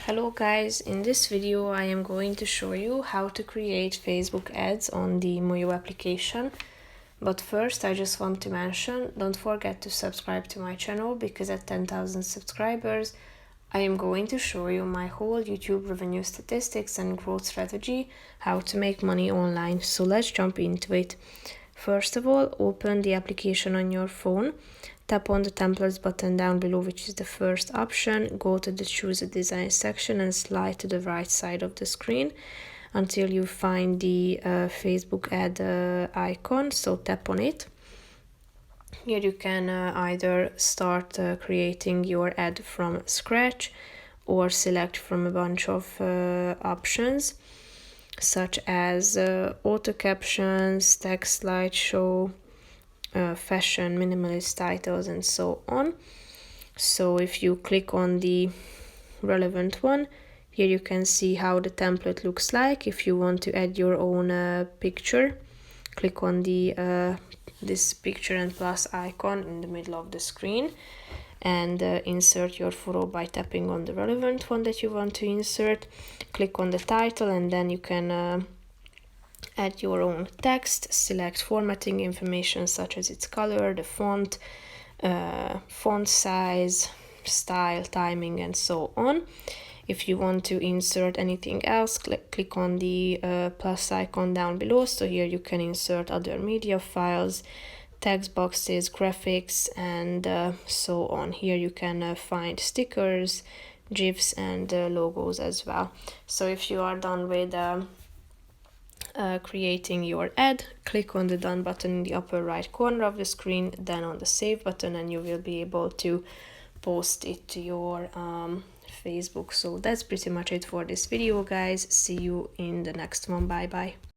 Hello guys, in this video I am going to show you how to create Facebook ads on the Mojo application. But first I just want to mention, don't forget to subscribe to my channel because at 10,000 subscribers I am going to show you my whole YouTube revenue statistics and growth strategy, how to make money online. So let's jump into it. First of all, open the application on your phone. Tap on the templates button down below, which is the first option. Go to the choose a design section and slide to the right side of the screen until you find the Facebook ad icon. So tap on it. Here you can either start creating your ad from scratch or select from a bunch of options such as auto captions, text slideshow, fashion, minimalist titles, and so on. So if you click on the relevant one, here you can see how the template looks like. If you want to add your own picture, click on the this picture and plus icon in the middle of the screen and insert your photo by tapping on the relevant one that you want to insert. Click on the title and then you can add your own text, select formatting information such as its color, the font, font size, style, timing, and so on. If you want to insert anything else, click on the plus icon down below. So here you can insert other media files, text boxes, graphics, and so on. Here you can find stickers, GIFs, and logos as well. So if you are done with creating your ad, click on the done button in the upper right corner of the screen, then on the save button, and you will be able to post it to your Facebook. So that's pretty much it for this video, guys. See you in the next one. Bye bye.